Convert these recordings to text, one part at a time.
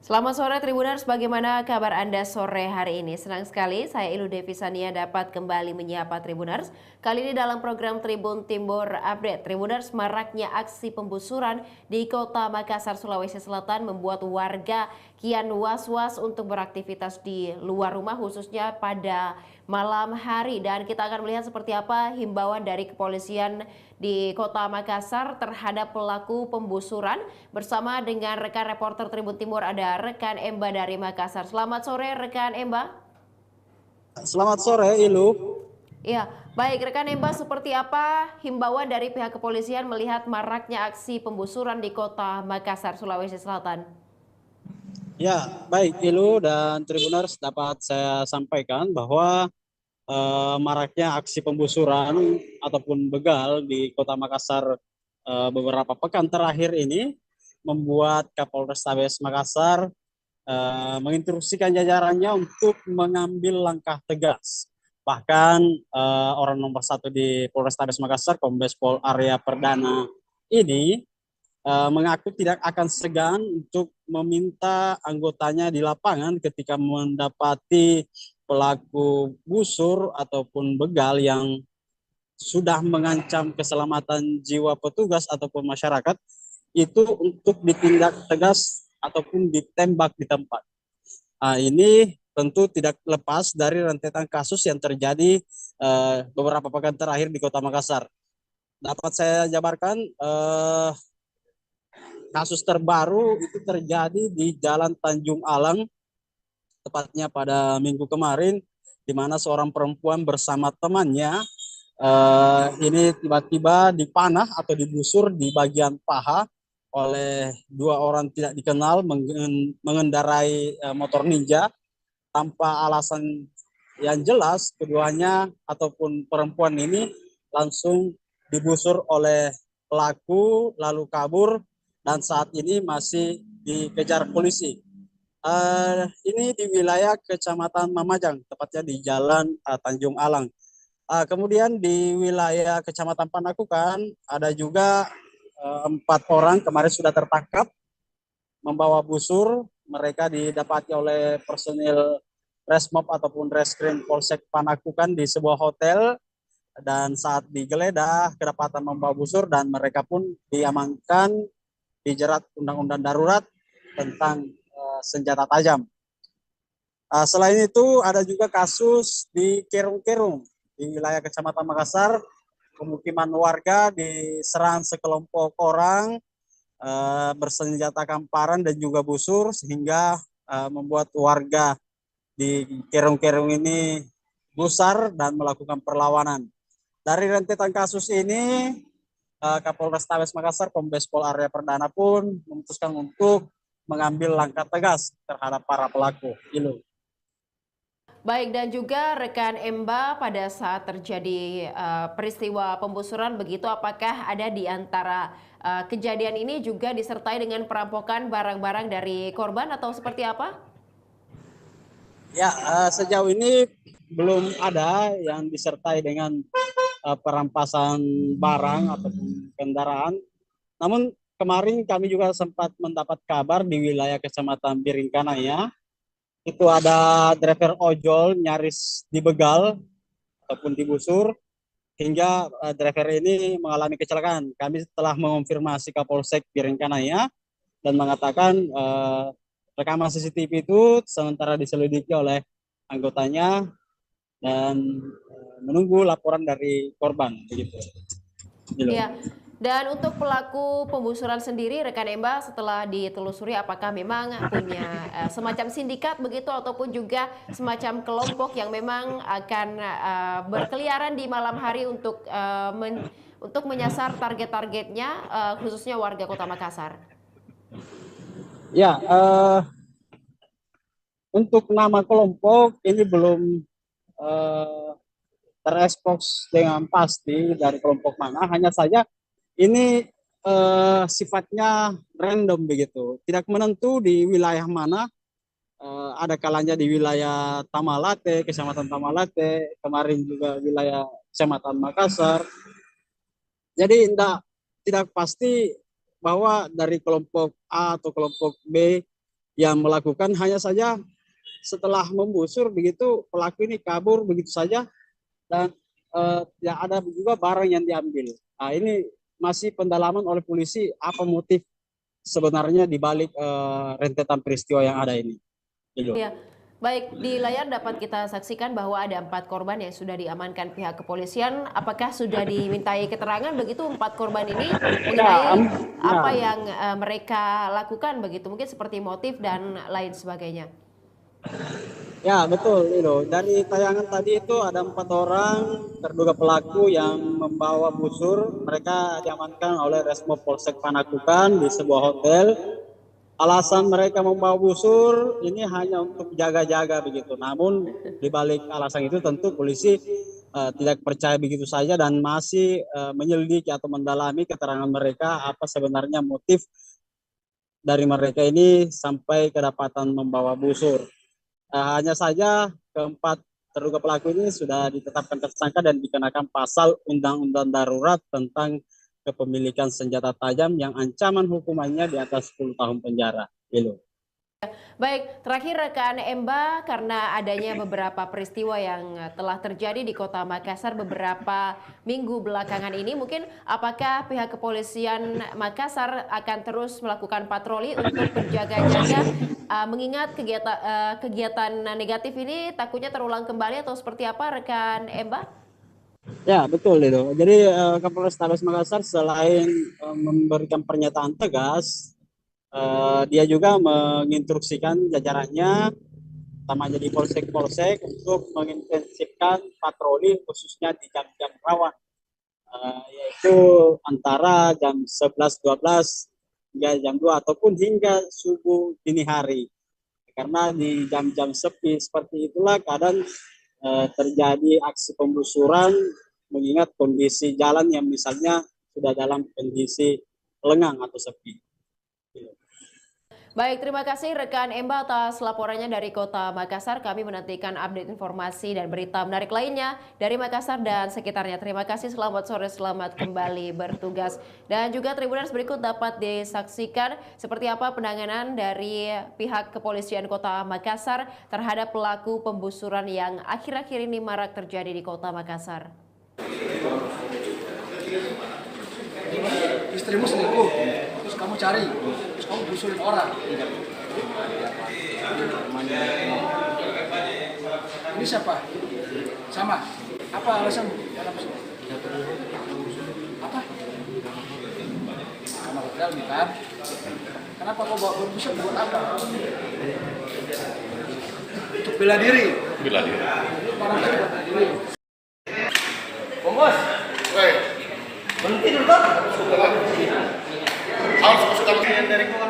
Selamat sore Tribuners, bagaimana kabar Anda sore hari ini? Senang sekali saya Ilu Devisania dapat kembali menyapa Tribuners. Kali ini dalam program Tribun Timur Update. Tribuners, maraknya aksi pembusuran di kota Makassar, Sulawesi Selatan membuat warga kian was-was untuk beraktivitas di luar rumah khususnya pada malam hari. Dan kita akan melihat seperti apa himbauan dari kepolisian di kota Makassar terhadap pelaku pembusuran. Bersama dengan rekan reporter Tribun Timur ada rekan Emba dari Makassar. Selamat sore rekan Emba. Selamat sore, Ilu. Ya, baik rekan Emba, seperti apa himbauan dari pihak kepolisian melihat maraknya aksi pembusuran di kota Makassar, Sulawesi Selatan? Ya, baik Ilu dan Tribuners, dapat saya sampaikan bahwa maraknya aksi pembusuran ataupun begal di Kota Makassar beberapa pekan terakhir ini membuat Kapolrestabes Makassar menginstruksikan jajarannya untuk mengambil langkah tegas. Bahkan orang nomor satu di Polrestabes Makassar, Kombes Pol Arya Perdana ini mengaku tidak akan segan untuk meminta anggotanya di lapangan ketika mendapati pelaku busur ataupun begal yang sudah mengancam keselamatan jiwa petugas ataupun masyarakat itu untuk ditindak tegas ataupun ditembak di tempat. Ini tentu tidak lepas dari rentetan kasus yang terjadi beberapa pekan terakhir di Kota Makassar. Dapat saya jabarkan kasus terbaru itu terjadi di Jalan Tanjung Alang, tepatnya pada minggu kemarin, di mana seorang perempuan bersama temannya ini tiba-tiba dipanah atau digusur di bagian paha oleh dua orang tidak dikenal mengendarai motor ninja tanpa alasan yang jelas. Keduanya ataupun perempuan ini langsung digusur oleh pelaku lalu kabur dan saat ini masih dikejar polisi. Ini di wilayah Kecamatan Mamajang, tepatnya di Jalan Tanjung Alang. Kemudian di wilayah Kecamatan Panakukan ada juga 4 orang kemarin sudah tertangkap membawa busur. Mereka didapati oleh personil Resmob ataupun Reskrim Polsek Panakukan di sebuah hotel, dan saat digeledah kedapatan membawa busur dan mereka pun diamankan, dijerat Undang-Undang Darurat tentang senjata tajam. Selain itu ada juga kasus di Kerung-Kerung di wilayah Kecamatan Makassar, pemukiman warga diserang sekelompok orang bersenjatakan parang dan juga busur sehingga membuat warga di Kerung-Kerung ini gusar dan melakukan perlawanan. Dari rentetan kasus ini, Kapolrestabes Makassar, Kombes Pol Arya Perdana pun memutuskan untuk mengambil langkah tegas terhadap para pelaku. Ilu. Baik, dan juga rekan Emba, pada saat terjadi peristiwa pembusuran begitu, apakah ada di antara kejadian ini juga disertai dengan perampokan barang-barang dari korban atau seperti apa? Ya, sejauh ini belum ada yang disertai dengan perampasan barang ataupun kendaraan. Namun kemarin kami juga sempat mendapat kabar di wilayah Kecamatan Biringkanaya, itu ada driver ojol nyaris dibegal ataupun digusur hingga driver ini mengalami kecelakaan. Kami telah mengonfirmasi Kapolsek Biringkanaya dan mengatakan rekaman CCTV itu sementara diselidiki oleh anggotanya dan menunggu laporan dari korban begitu. Ya, dan untuk pelaku pembusuran sendiri, rekan Emba, setelah ditelusuri apakah memang punya semacam sindikat begitu ataupun juga semacam kelompok yang memang akan berkeliaran di malam hari untuk menyasar target-targetnya, khususnya warga Kota Makassar. Ya, untuk nama kelompok ini belum uh, terekspos dengan pasti dari kelompok mana. Hanya saja ini sifatnya random begitu, tidak menentu di wilayah mana. Ada kalanya di wilayah Tamalate, Kecamatan Tamalate, kemarin juga wilayah Kecamatan Makassar. Jadi tidak pasti bahwa dari kelompok A atau kelompok B yang melakukan, hanya saja setelah membusur begitu pelaku ini kabur begitu saja, dan ya ada juga barang yang diambil. Nah, ini masih pendalaman oleh polisi apa motif sebenarnya di balik rentetan peristiwa yang ada ini. Gitu. Ya, baik, di layar dapat kita saksikan bahwa ada 4 korban yang sudah diamankan pihak kepolisian. Apakah sudah dimintai keterangan begitu 4 korban ini Ya, mengenai apa ya, yang mereka lakukan begitu, mungkin seperti motif dan lain sebagainya. ya betul itu. Dari tayangan tadi itu ada 4 orang terduga pelaku yang membawa busur. Mereka diamankan oleh Resmo Polsek Panakukan di sebuah hotel. Alasan mereka membawa busur ini hanya untuk jaga-jaga begitu. Namun di balik alasan itu tentu polisi tidak percaya begitu saja dan masih menyelidiki atau mendalami keterangan mereka apa sebenarnya motif dari mereka ini sampai kedapatan membawa busur. Hanya saja keempat terduga pelaku ini sudah ditetapkan tersangka dan dikenakan pasal Undang-Undang Darurat tentang kepemilikan senjata tajam yang ancaman hukumannya di atas 10 tahun penjara. Gitu. Baik, terakhir rekan Emba, karena adanya beberapa peristiwa yang telah terjadi di Kota Makassar beberapa minggu belakangan ini, mungkin apakah pihak kepolisian Makassar akan terus melakukan patroli untuk berjaga-jaga, mengingat kegiatan negatif ini takutnya terulang kembali atau seperti apa rekan Emba? Ya, betul itu. Jadi Kapolres Tabes Makassar selain memberikan pernyataan tegas, dia juga menginstruksikan jajarannya, utamanya di polsek-polsek, untuk mengintensifkan patroli khususnya di jam-jam rawan, yaitu antara jam 11.12 hingga jam 2 ataupun hingga subuh dini hari. Karena di jam-jam sepi seperti itulah kadang terjadi aksi pembusuran mengingat kondisi jalan yang misalnya sudah dalam kondisi lengang atau sepi. Baik, terima kasih rekan Emba atas laporannya dari Kota Makassar. Kami menantikan update informasi dan berita menarik lainnya dari Makassar dan sekitarnya. Terima kasih, selamat sore, selamat kembali bertugas. Dan juga Tribuners berikut dapat disaksikan seperti apa penanganan dari pihak kepolisian Kota Makassar terhadap pelaku pembusuran yang akhir-akhir ini marak terjadi di Kota Makassar. Istrimu selingkuh, terus kamu cari, terus kamu busurin orang. Ini siapa? Sama. Apa alasan? Apa? Karena hotel nih kan? Kenapa kau bawa berbusur buat apa? Untuk bela diri. Bela diri. Orang itu bela diri. Bos, woi, berhenti dulu toh. Harus suka dari gua.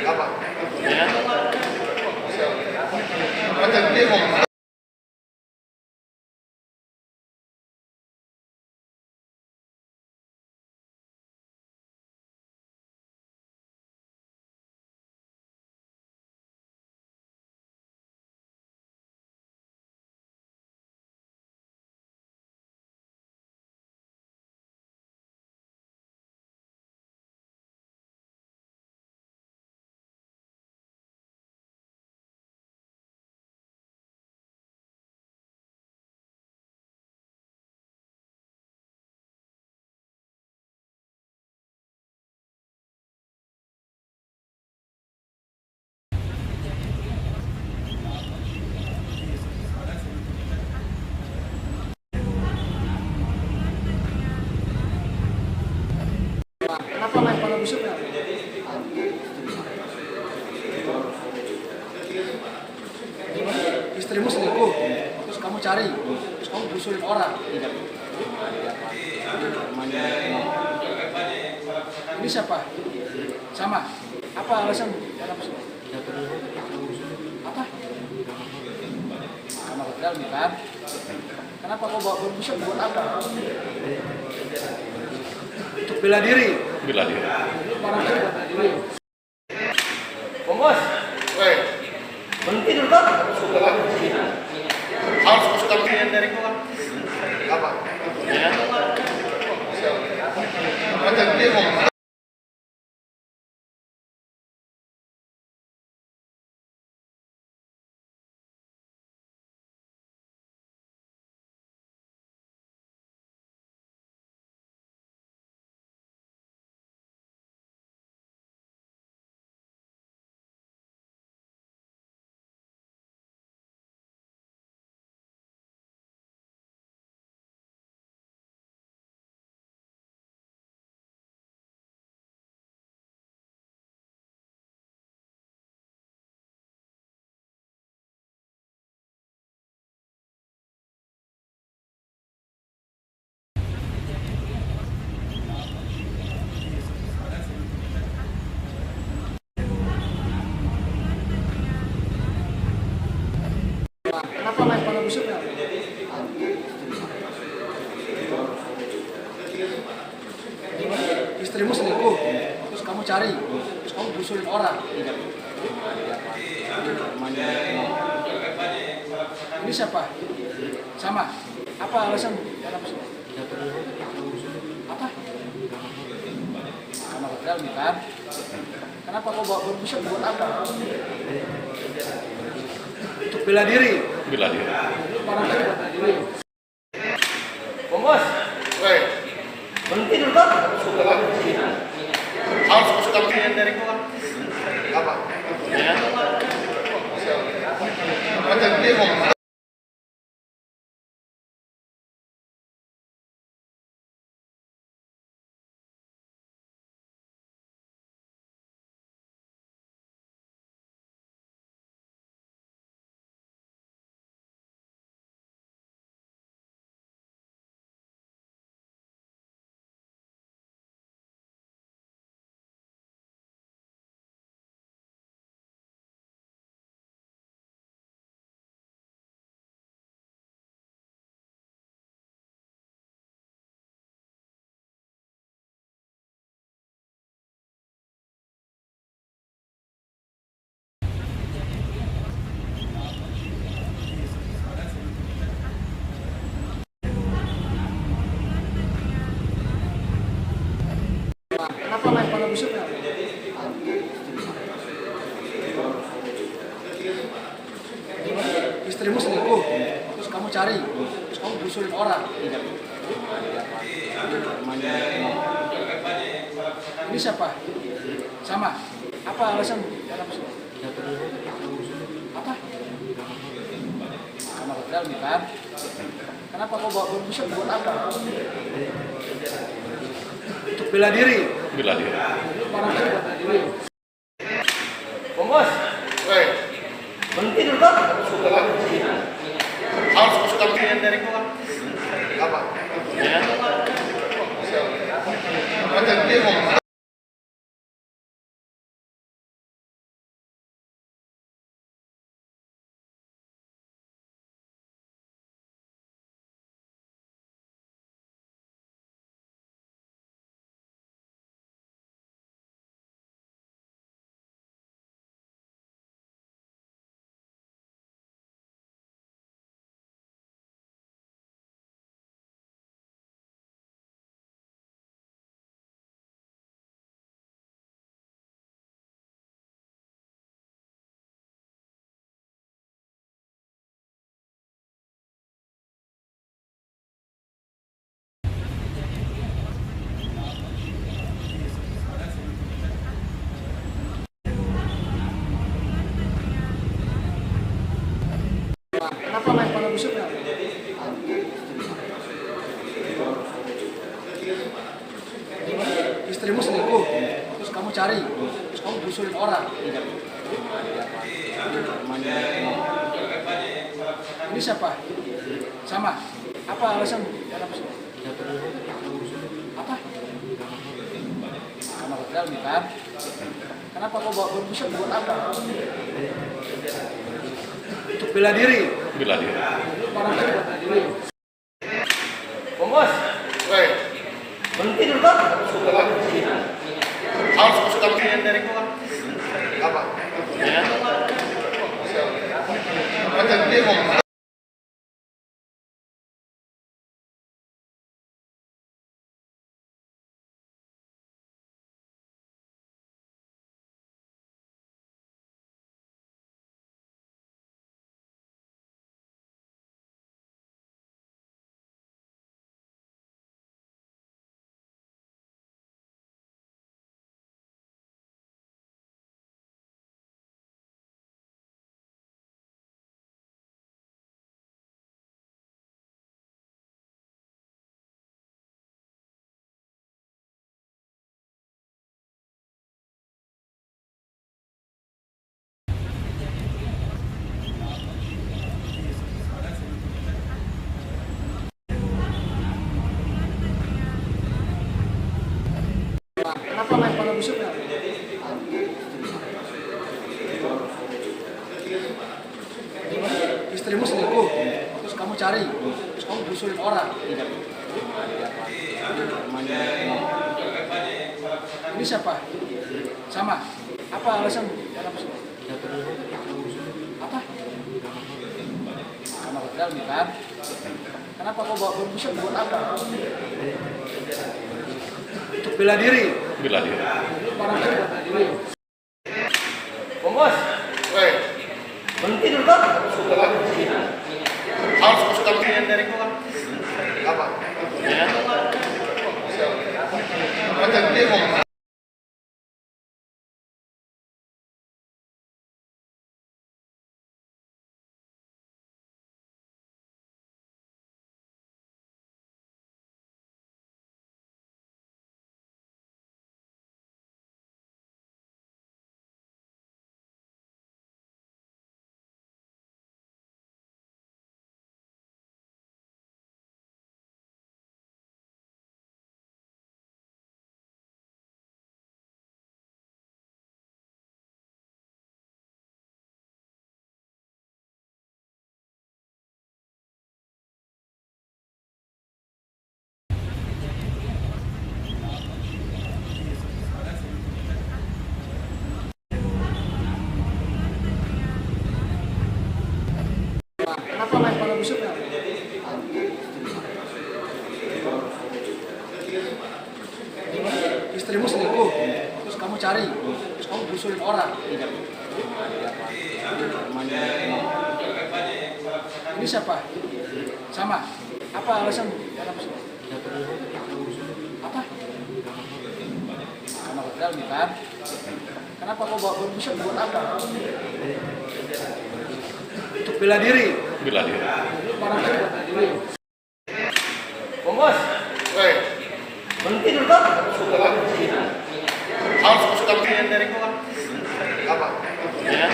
Apa? Ya. Macam dia mau. Kenapa main pada busuknya? Istrimu selingkuh, terus kamu cari, terus kamu busurin orang. Ini siapa? Sama. Apa alasan? Apa? Karena hotel nih kan? Kenapa kau bawa berbusuk buat apa? Untuk bela diri. Bela diri. Orang itu bela diri. Bos, woi, berhenti dulu toh. Harus suka dari gua. Apa? Ya. Macam dia mau. Kenapa main pada busuknya? Istrimu selingkuh, terus kamu cari, terus kamu busulin orang. Ini siapa? Sama. Apa alasanmu? Apa? Karena hotel nih kan? Kenapa kau bawa berbusuk buat apa? Untuk bela diri. Bela diri. Orang tadi bela diri. Bos. Woi. Berhenti dulu kan? Harus masuk dalam dari gua. Apa? Ya. Macam dia mau. Kenapa main pada busuknya? Istrimu selingkuh, terus kamu cari, terus kamu busulin orang. Ini siapa? Sama. Apa alasanmu? Apa? Karena hotel nih kan? Kenapa kau bawa berbusuk buat apa? Untuk bela diri. Bela diri. Orang tadi bela diri. Bos. Woi. Berhenti dulu kan? Harus masuk dalam dari gua. Apa? Ya. Macam dia mau. Kenapa main pada busuknya? Istrimu selingkuh, terus kamu cari, terus kamu busulin orang. Ini siapa? Sama. Apa alasanmu? Apa? Karena hotel nih kan? Kenapa kau bawa berbusuk buat apa? Untuk bela diri. Bela diri. Orang tadi bela diri. Bos. Woi. Berhenti dulu kan? Harus masuk dalam dari gua. Apa? Ya. Macam dia mau. Kenapa main pada busuknya? Istrimu istrimu selingkuh, terus kamu cari, terus kamu gusurin orang. Ini siapa? Sama. Apa alasan? Apa? Karena hotel nih kan? Kenapa kau bawa busuk buat apa? Untuk bela diri. Bela diri. Barang bela diri. Bos. Woi. Berhenti dulu kan? Harus masuk dalam dari gua. Apa? Ya. Macam dia mau. Kenapa main bola busuknya? Istrimu selingkuh, terus kamu cari, terus kamu gusurin orang. Ini siapa? Sama. Apa alasan? Apa? Karena hotel nih kan? Kenapa kau bawa busuk buat apa? Untuk bela diri. Bela diri. Barang bela diri. Bos. Woi. Berhenti dulu kan? Harus masuk dalam dari gua. Apa? Ya.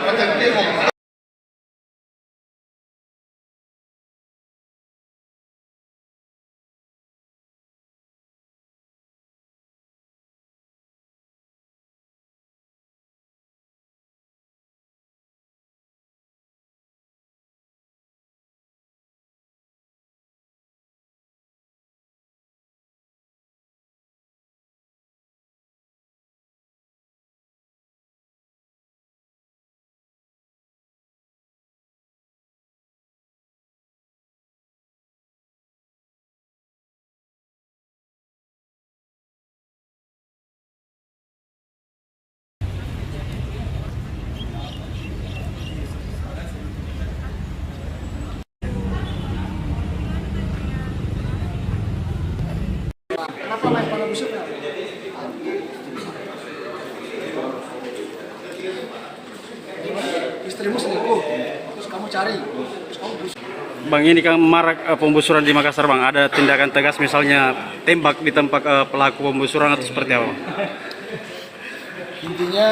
Macam dia mau. Kenapa main bola busuknya? Istrimu selingkuh, terus kamu cari, terus kamu busuk. Bang, ini kan marak pembusuran di Makassar, Bang. Ada tindakan tegas misalnya tembak di tempat pelaku pembusuran atau seperti apa? Intinya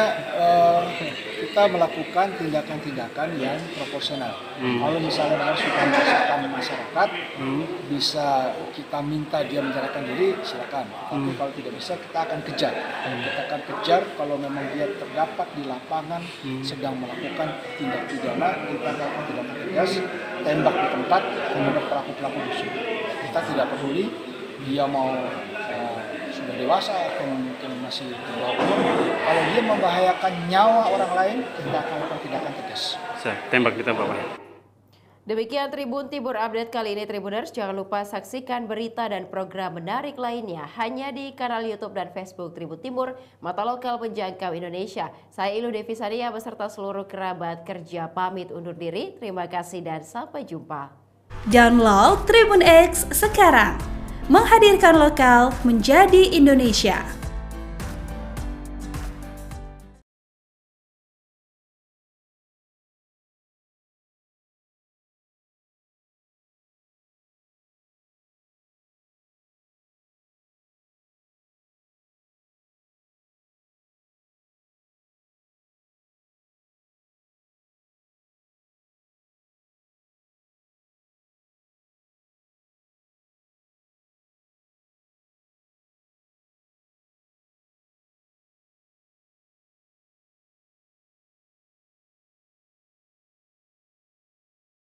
kita melakukan tindakan-tindakan yang proporsional. Kalau misalnya memang sudah meresahkan masyarakat, bisa kita minta dia menyerahkan diri, silakan. Tapi kalau tidak bisa, kita akan kejar. Kita akan kejar kalau memang dia terdapat di lapangan sedang melakukan tindak pidana, kita akan tindakan tegas, tembak di tempat terhadap pelaku-pelaku busuk. Kita tidak peduli dia mau sudah dewasa atau mungkin masih di bawah umur. Kalau dia membahayakan nyawa orang lain, kita akan lakukan tindakan tegas. Tembak di tempat, Bang. Demikian Tribun Timur Update kali ini, Tribuners. Jangan lupa saksikan berita dan program menarik lainnya hanya di kanal YouTube dan Facebook Tribun Timur, Mata Lokal Penjangkau Indonesia. Saya Ilu Devisania beserta seluruh kerabat kerja pamit undur diri. Terima kasih dan sampai jumpa. Download Tribun X sekarang. Menghadirkan lokal menjadi Indonesia.